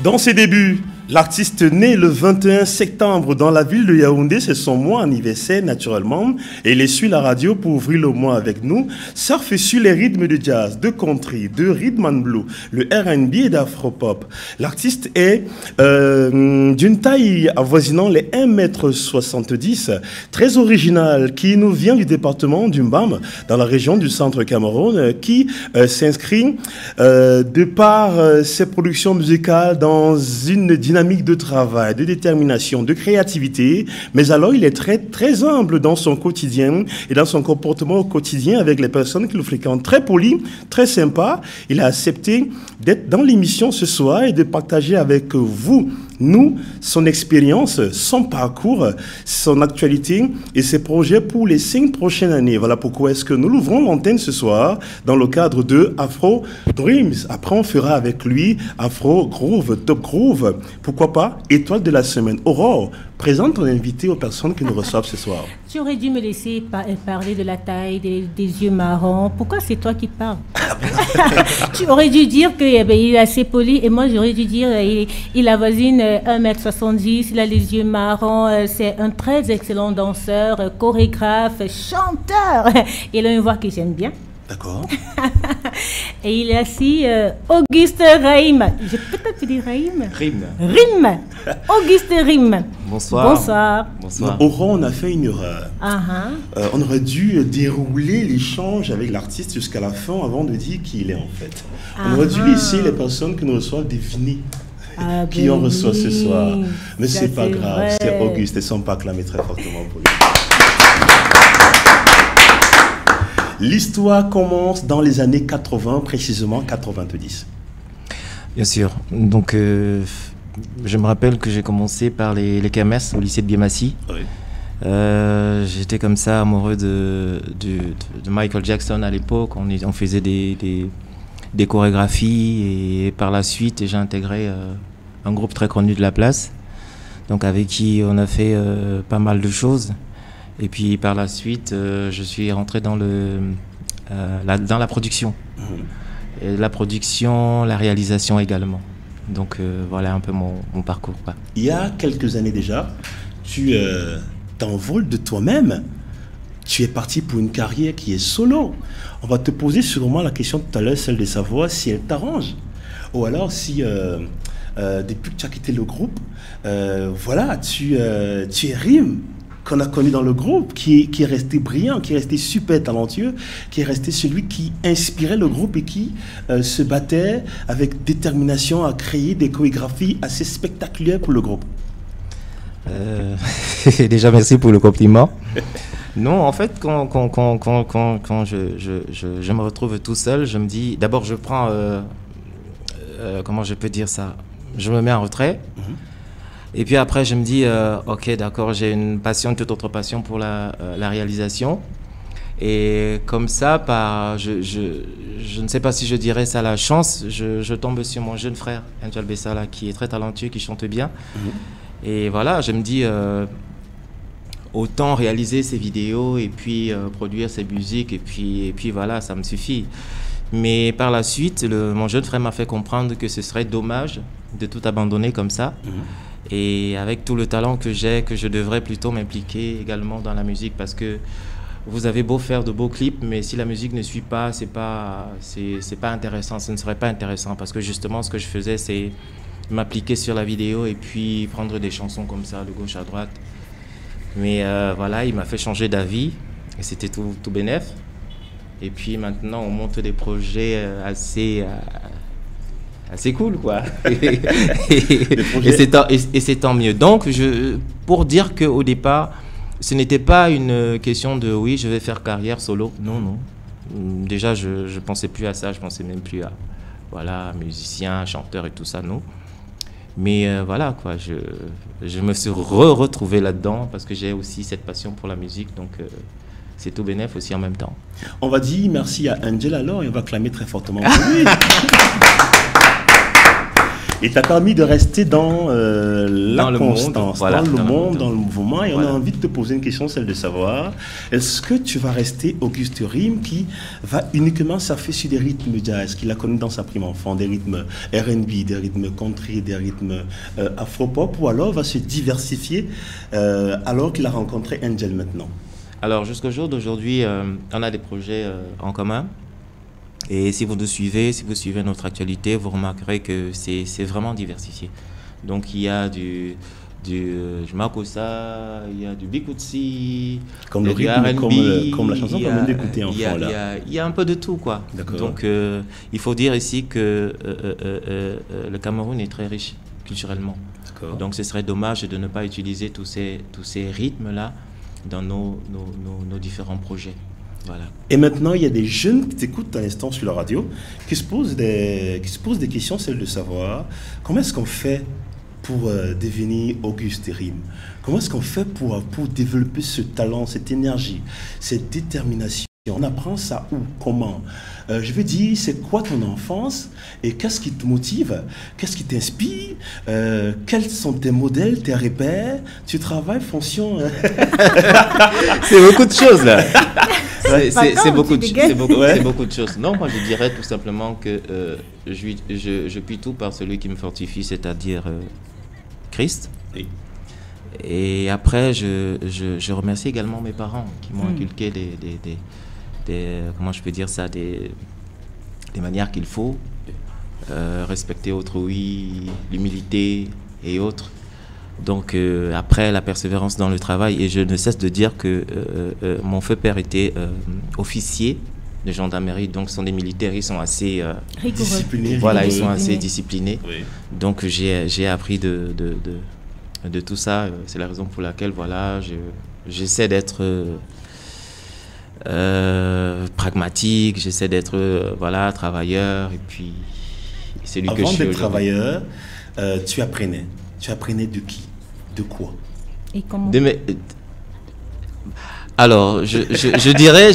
Dans ses débuts, l'artiste né le 21 septembre dans la ville de Yaoundé, c'est son mois anniversaire naturellement, et il essuie la radio pour ouvrir le mois avec nous, surfe sur les rythmes de jazz, de country, de rhythm and blues, le R&B et d'afropop. L'artiste est d'une taille avoisinant les 1,70 m, très original, qui nous vient du département du Mbam, dans la région du centre Cameroun, qui s'inscrit de par ses productions musicales dans une dynamique de travail, de détermination, de créativité, mais alors il est très humble dans son quotidien et dans son comportement au quotidien avec les personnes qui le fréquentent. Très poli, très sympa. Il a accepté d'être dans l'émission ce soir et de partager avec vous, nous, son expérience, son parcours, son actualité et ses projets pour les 5 prochaines années. Voilà pourquoi est-ce que nous l'ouvrons l'antenne ce soir dans le cadre de Afro Dreams. Après, on fera avec lui Afro Groove, Top Groove. Pourquoi pas Étoile de la semaine. Aurore, présente ton invité aux personnes qui nous reçoivent ce soir. Tu aurais dû me laisser parler de la taille, des yeux marrons. Pourquoi c'est toi qui parles? Tu aurais dû dire qu'il est assez poli et moi j'aurais dû dire il avoisine 1,70 m, il a les yeux marrons, c'est un très excellent danseur, chorégraphe, chanteur. Il a une voix que j'aime bien. D'accord. Et il est assis Auguste Raïm. Je peux t'appeler Raïm? Rim. Auguste Rim. Bonsoir. Bonsoir. Aurore, on a fait une erreur. On aurait dû dérouler l'échange avec l'artiste jusqu'à la fin avant de dire qui il est en fait. On aurait dû laisser les personnes qui nous reçoivent deviner qui on reçoit ce soir. Mais c'est pas grave, c'est Auguste et son pas acclamé très fortement pour lui. L'histoire commence dans les années 80, précisément 90. Bien sûr. Donc, je me rappelle que j'ai commencé par les KMS au lycée de Biémassi. Oui. J'étais comme ça amoureux de Michael Jackson à l'époque. On faisait des chorégraphies et par la suite, j'ai intégré un groupe très connu de la place, donc avec qui on a fait pas mal de choses. Et puis par la suite, je suis rentré dans la production. Et la production, la réalisation également. Donc voilà un peu mon parcours. Il y a quelques années déjà, tu t'envoles de toi-même. Tu es parti pour une carrière qui est solo. On va te poser sûrement la question tout à l'heure, celle de savoir si elle t'arrange. Ou alors si, depuis que tu as quitté le groupe, voilà, tu es Rim, qu'on a connu dans le groupe, qui est resté brillant, qui est resté super talentueux, qui est resté celui qui inspirait le groupe et qui se battait avec détermination à créer des chorégraphies assez spectaculaires pour le groupe. Déjà, merci pour le compliment. Non, en fait, quand je me retrouve tout seul, je me dis, d'abord je prends, comment je peux dire ça, je me mets en retrait. Et puis après, je me dis, ok, d'accord, j'ai une passion, toute autre passion pour la réalisation. Et comme ça, je ne sais pas si je dirais ça la chance, je tombe sur mon jeune frère, Angel Bessala, qui est très talentueux, qui chante bien. Et voilà, je me dis, autant réaliser ces vidéos et puis produire ces musiques, et puis voilà, ça me suffit. Mais par la suite, mon jeune frère m'a fait comprendre que ce serait dommage de tout abandonner comme ça. Et avec tout le talent que j'ai, que je devrais plutôt m'impliquer également dans la musique, parce que vous avez beau faire de beaux clips, mais si la musique ne suit pas, c'est pas intéressant, ce ne serait pas intéressant, parce que justement ce que je faisais, c'est m'appliquer sur la vidéo et puis prendre des chansons comme ça de gauche à droite. Mais voilà, il m'a fait changer d'avis et c'était tout bénef. Et puis maintenant, on monte des projets assez cool, quoi. Et c'est tant mieux. Donc, pour dire qu'au départ, ce n'était pas une question de oui, je vais faire carrière solo. Non, non. Déjà, je ne pensais plus à ça. Je ne pensais même plus à voilà, musicien, chanteur et tout ça, non. Mais voilà, quoi. Je me suis retrouvé là-dedans parce que j'ai aussi cette passion pour la musique. Donc, c'est tout bénef aussi en même temps. On va dire merci à Angel alors et on va clamer très fortement pour lui. Et t'as permis de rester dans la constance, voilà, dans le monde, dans le mouvement. Et voilà. On a envie de te poser une question, celle de savoir, est-ce que tu vas rester Auguste Rim qui va uniquement surfer sur des rythmes jazz qu'il a connus dans sa prime enfant, des rythmes R&B, des rythmes country, des rythmes afro-pop, ou alors va se diversifier alors qu'il a rencontré Angel maintenant? Alors jusqu'au jour d'aujourd'hui, on a des projets en commun. Et si vous nous suivez, si vous suivez notre actualité, vous remarquerez que c'est vraiment diversifié. Donc il y a du Makossa, il y a du Bikutsi, comme le rythme, comme la chanson qu'on vient d'écouter en fond là. Il y a un peu de tout, quoi. Donc il faut dire ici que le Cameroun est très riche culturellement. Donc ce serait dommage de ne pas utiliser tous ces rythmes-là dans nos différents projets. Voilà. Et maintenant, il y a des jeunes qui t'écoutent à l'instant sur la radio, qui se posent des questions, celles de savoir comment est-ce qu'on fait pour devenir Auguste Rim? Comment est-ce qu'on fait pour développer ce talent, cette énergie, cette détermination? On apprend ça où? Comment? Je veux dire, c'est quoi ton enfance? Et qu'est-ce qui te motive? Qu'est-ce qui t'inspire? Quels sont tes modèles, tes repères? Tu travailles fonction... C'est beaucoup de choses, là. C'est beaucoup de choses. Non, moi, je dirais tout simplement que je puis tout par celui qui me fortifie, c'est-à-dire Christ. Oui. Et après, je remercie également mes parents qui m'ont inculqué comment je peux dire ça, des manières qu'il faut, respecter autrui, l'humilité et autres. Donc après, la persévérance dans le travail, et je ne cesse de dire que mon feu père était officier de gendarmerie, donc ce sont des militaires, ils sont assez disciplinés. Voilà, ils sont assez disciplinés. Oui. Donc j'ai appris de tout ça. C'est la raison pour laquelle voilà, j'essaie d'être pragmatique, j'essaie d'être voilà, travailleur, et puis c'est lui que je suis. Avant d'être travailleur, tu apprenais de qui? De quoi? Et comment? Alors, je dirais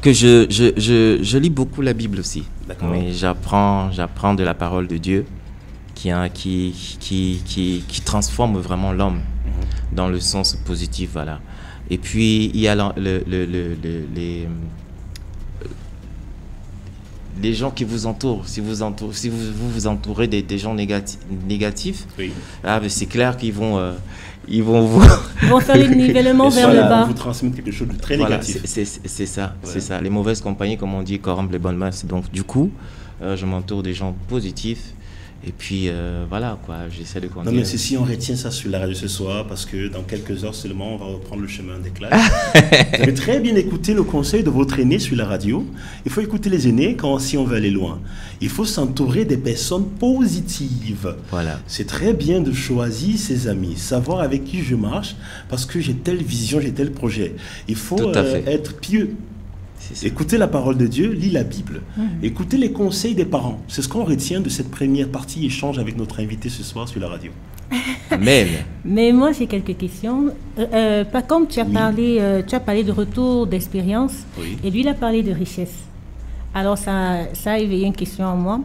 que je lis beaucoup la Bible aussi. D'accord. Mais j'apprends de la parole de Dieu qui transforme vraiment l'homme dans le sens positif, voilà. Et puis, il y a les gens qui vous entourent. Si vous vous entourez des gens négatifs, Oui. C'est clair qu'ils vont vous... Ils vont faire le nivellement vers le bas. Vous transmettre quelque chose de très Voilà, négatif. c'est ça, Ouais. c'est ça. Les mauvaises compagnies, comme on dit, corrompent les bonnes masses. Donc du coup, je m'entoure des gens positifs. Et puis voilà, quoi, j'essaie de Non, continuer. mais si on retient ça sur la radio ce soir, parce que dans quelques heures seulement, on va reprendre le chemin des classes. Vous avez très bien écouté le conseil de votre aîné sur la radio. Il faut écouter les aînés si on veut aller loin. Il faut s'entourer des personnes positives. Voilà. C'est très bien de choisir ses amis, savoir avec qui je marche, parce que j'ai telle vision, j'ai tel projet. Il faut Tout à fait. être pieux. C'est ça. Écoutez la parole de Dieu, lis la Bible. Écoutez les conseils des parents. C'est ce qu'on retient de cette première partie échange avec notre invité ce soir sur la radio. Amen. Mais moi, j'ai quelques questions. Pas comme tu as, tu as parlé de retour d'expérience, Oui. et lui, il a parlé de richesse. Alors, ça a éveillé une question en moi.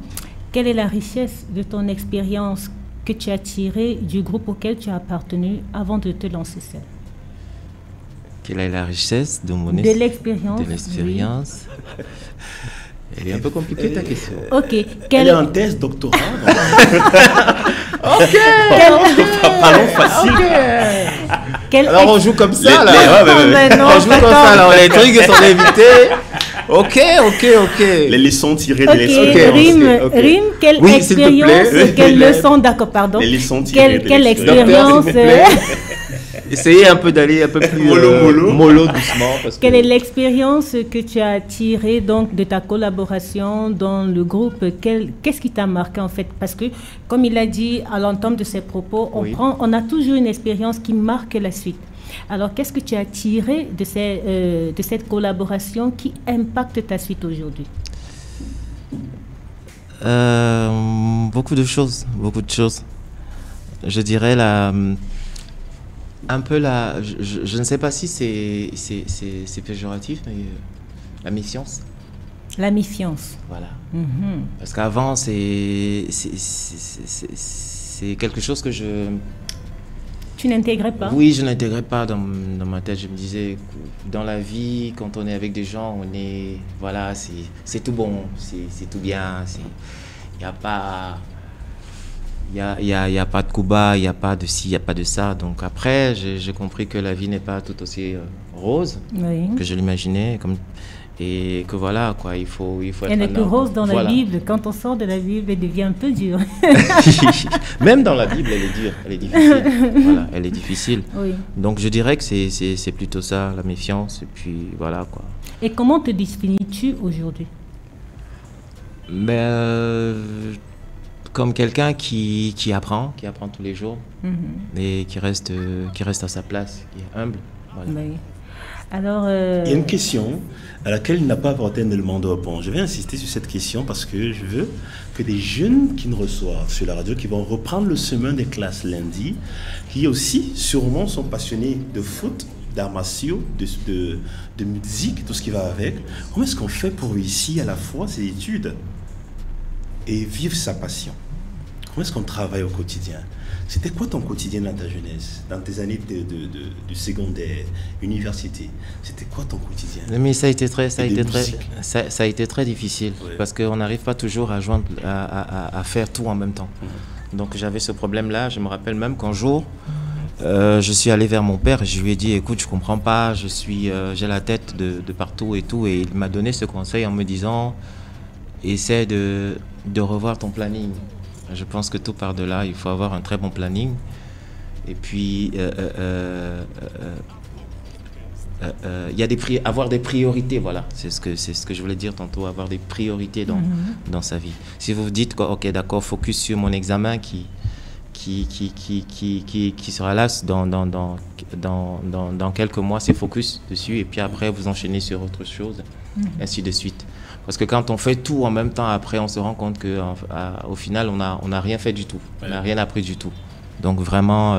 Quelle est la richesse de ton expérience que tu as tirée du groupe auquel tu as appartenu avant de te lancer seul? Quelle est la richesse de mon De l'expérience. de l'expérience? Elle est un peu compliquée ta question. Oui. Ok. Elle Quelle, est en thèse doctorat. quelle, Facile. quelle Alors on joue comme ça là. Mais non, On joue comme ça d'accord. là. Les trucs sont invités. Ok. Les leçons tirées Ok, de l'expérience. Rime, quelle Oui, s'il te expérience, plaît. quelle leçon, d'accord, pardon. Les leçons tirées de Quelle l'expérience. expérience, Docteur, s'il vous plaît. Essayez un peu d'aller un peu plus mollo doucement. Parce quelle que... est l'expérience que tu as tirée donc de ta collaboration dans le groupe? Qu'est-ce qui t'a marqué en fait? Parce que, comme il a dit à l'entame de ses propos, Oui. on a toujours une expérience qui marque la suite. Alors, qu'est-ce que tu as tiré de cette collaboration qui impacte ta suite aujourd'hui? Beaucoup de choses. Je dirais je ne sais pas si c'est péjoratif, mais la méfiance. La méfiance. Voilà. Mhm. Parce qu'avant, c'est quelque chose que Tu n'intégrais pas? Oui, je n'intégrais pas dans ma tête. Je me disais, dans la vie, quand on est avec des gens, voilà, c'est tout bon, c'est tout bien. Il n'y a pas... Il y a pas de coup bas, il n'y a pas de ci, il n'y a pas de ça. Donc après, j'ai compris que la vie n'est pas tout aussi rose Oui. que je l'imaginais. Et que voilà, quoi, il faut être Elle n'est que un homme. rose dans la Voilà. Bible. Quand on sort de la Bible, elle devient un peu dure. Même dans la Bible, elle est dure, elle est difficile. Voilà, elle est difficile. Oui. Donc je dirais que c'est plutôt ça, la méfiance. Et puis voilà, quoi. Et comment te définis-tu aujourd'hui? Comme quelqu'un qui apprend tous les jours Mhm. et qui reste à sa place, qui est humble. Voilà. Oui. Alors, Il y a une question à laquelle il n'a pas apporté tellement de réponse. Je vais insister sur cette question parce que je veux que des jeunes qui nous reçoivent sur la radio, qui vont reprendre le chemin des classes lundi, qui aussi sûrement sont passionnés de foot, d'arts martiaux, de musique, tout ce qui va avec. Comment est-ce qu'on fait pour réussir à la fois ses études et vivre sa passion? Comment est-ce qu'on travaille au quotidien? C'était quoi ton quotidien dans ta jeunesse, dans tes années de secondaire, université? C'était quoi ton quotidien? Mais ça a été très difficile, Ouais. parce qu'on n'arrive pas toujours à faire tout en même temps. Donc j'avais ce problème-là. Je me rappelle même qu'un jour, je suis allé vers mon père et je lui ai dit, écoute, je comprends pas, j'ai la tête de partout et tout. Et il m'a donné ce conseil en me disant, essaie de revoir ton planning. Je pense que tout part de là. Il faut avoir un très bon planning. Et puis, il y a avoir des priorités, voilà. C'est ce que je voulais dire tantôt, avoir des priorités dans sa vie. Si vous vous dites, ok, d'accord, focus sur mon examen qui sera là dans quelques mois, c'est focus dessus. Et puis après, vous enchaînez sur autre chose, ainsi de suite. Parce que quand on fait tout en même temps, après, on se rend compte qu'au final, on n'a rien fait du tout. On n'a rien appris du tout. Donc vraiment,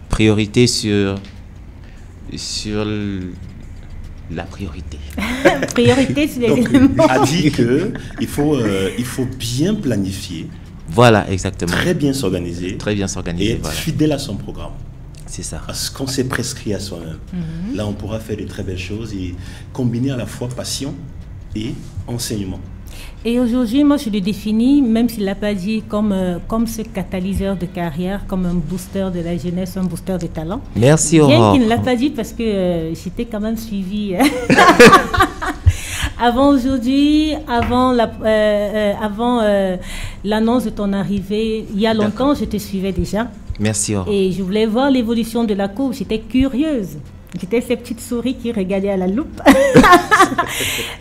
priorité sur la priorité. priorité sur les Donc, éléments. a dit qu'il faut bien planifier, Voilà, exactement. très bien s'organiser Très bien et s'organiser, être voilà. fidèle à son programme, C'est ça. à ce qu'on s'est prescrit à soi-même. Là, on pourra faire de très belles choses et combiner à la fois passion et enseignement. Et aujourd'hui, moi, je le définis, même s'il ne l'a pas dit, comme ce catalyseur de carrière, comme un booster de la jeunesse, un booster de talent. Merci, Aurore. Bien qu'il ne l'a pas dit parce que j'étais quand même suivie. Avant aujourd'hui, avant l'annonce de ton arrivée, il y a longtemps, je te suivais déjà. Merci, Aurore. Et je voulais voir l'évolution de la courbe. J'étais curieuse. J'étais cette petite souris qui regardait à la loupe.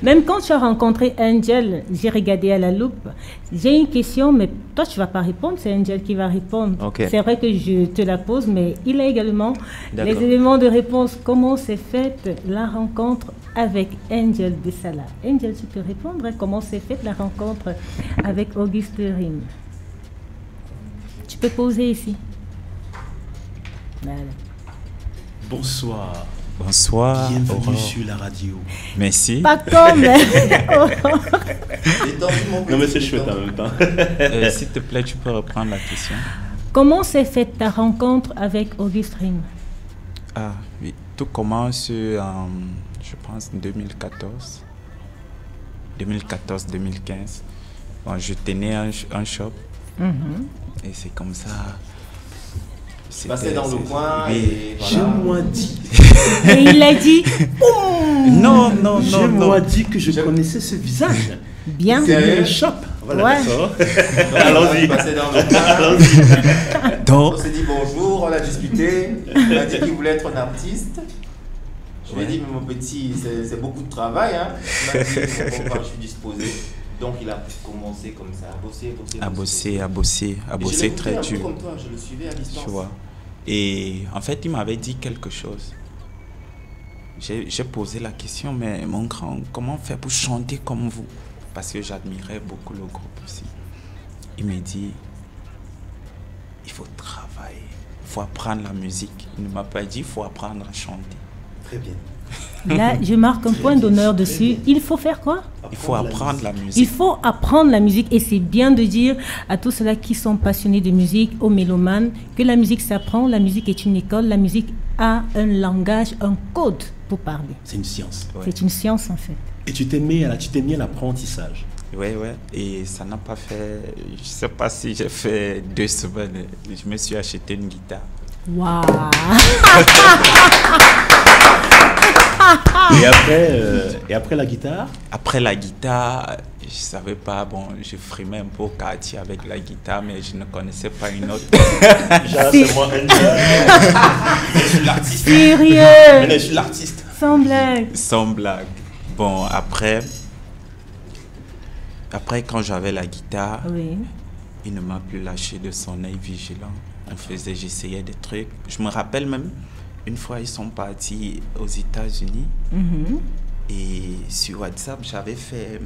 Même quand tu as rencontré Angel, j'ai regardé à la loupe. J'ai une question, mais toi, tu ne vas pas répondre. C'est Angel qui va répondre. Okay. C'est vrai que je te la pose, mais il a également les éléments de réponse. Comment s'est faite la rencontre avec Angel Bessala? Angel, tu peux répondre. Comment s'est faite la rencontre avec Auguste Rim? Tu peux poser ici. Voilà. Bonsoir. Bonsoir. Bienvenue sur la radio. Merci. Pas comme. Non mais c'est chouette en même temps. S'il te plaît, tu peux reprendre la question. Comment s'est faite ta rencontre avec Auguste Rim? Ah oui, tout commence en, je pense, 2014. 2014-2015. Bon, je tenais un shop. Et c'est comme ça. Passé dans le coin et voilà. Je m'ai dit. Et il a dit. Non. Je m'ai dit que je connaissais ce visage. Bien. C'est un shop. Voilà, ouais. Allons-y. Passé dans le coin. Donc, on s'est dit bonjour, on a discuté. Il a dit qu'il voulait être un artiste. Je lui ai dit, mais mon petit, c'est beaucoup de travail. Hein. Il m'a dit, je suis disposé. Donc il a commencé comme ça, à bosser très dur. Comme toi, je le suivais à distance. Tu vois. Et en fait, il m'avait dit quelque chose. J'ai posé la question, mais mon grand, comment faire pour chanter comme vous? Parce que j'admirais beaucoup le groupe aussi. Il m'a dit, il faut travailler, il faut apprendre la musique. Il ne m'a pas dit, il faut apprendre à chanter. Très bien. Là, je marque un point d'honneur dessus. Il faut faire quoi? Il faut apprendre la musique. Il faut apprendre la musique. Et c'est bien de dire à tous ceux-là qui sont passionnés de musique, aux mélomanes, que la musique s'apprend, la musique est une école, la musique a un langage, un code pour parler. C'est une science. Ouais. C'est une science en fait. Et tu t'es mis à l'apprentissage. Oui. Et ça n'a pas fait... Je ne sais pas si j'ai fait 2 semaines. Je me suis acheté une guitare. Waouh. Et après la guitare? Après la guitare, je ne savais pas, bon, je frimais un peu au quartier avec la guitare, mais je ne connaissais pas une autre. C'est moi, je suis l'artiste. Sérieux? Je suis l'artiste. Sans blague. Sans blague. Bon, après quand j'avais la guitare, oui. Il ne m'a plus lâché de son œil vigilant. J'essayais des trucs. Je me rappelle même, une fois, ils sont partis aux États-Unis. Et sur WhatsApp, j'avais fait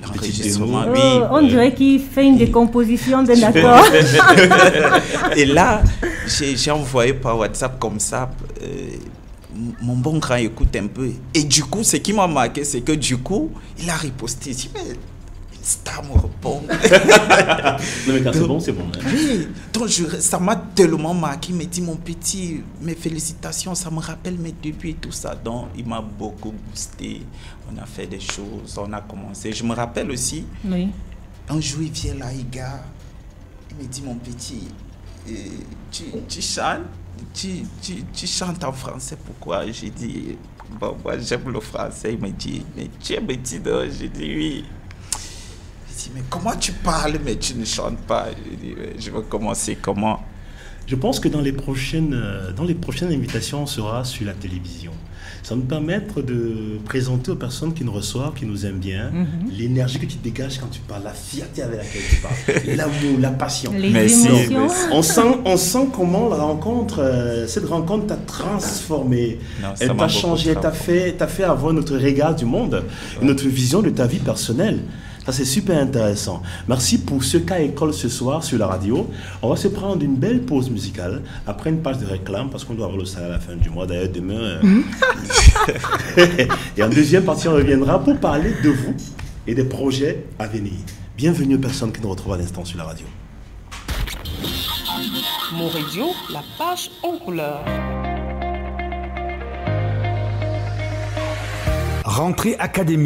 l'enregistrement. Oui, on dirait qu'il fait une décomposition d'un accord. Et là, j'ai envoyé par WhatsApp comme ça. Mon bon grand écoute un peu. Et du coup, ce qui m'a marqué, c'est que du coup, il a riposté. Il dit, mais star me répond. Non mais quand c'est bon, c'est bon. Hein. Oui, donc ça m'a tellement marqué. Il m'a dit, mon petit, mes félicitations, ça me rappelle mes débuts et tout ça. Donc il m'a beaucoup boosté. On a fait des choses, on a commencé. Je me rappelle aussi, oui. Un jour il vient là, il me dit, mon petit, tu chantes, tu chantes en français, pourquoi? J'ai dit, bon, moi j'aime le français. Il m'a dit, mais tu es petit, non? J'ai dit, oui. Mais comment tu parles mais tu ne chantes pas? Je vais commencer comment? Je pense que dans les prochaines invitations, on sera sur la télévision. Ça va nous permettre de présenter aux personnes qui nous reçoivent, qui nous aiment bien, l'énergie que tu dégages quand tu parles, la fierté avec laquelle tu parles, l'amour, la passion. Les émotions. On sent comment cette rencontre t'a transformé. Non, elle t'a changé, t'a fait avoir notre regard du monde, notre vision de ta vie personnelle. Ça, c'est super intéressant. Merci pour ce cas école ce soir sur la radio. On va se prendre une belle pause musicale après une page de réclame parce qu'on doit avoir le salaire à la fin du mois. D'ailleurs, demain. Et en deuxième partie, on reviendra pour parler de vous et des projets à venir. Bienvenue aux personnes qui nous retrouvent à l'instant sur la radio. Mon radio, la page en couleur. Rentrée académique.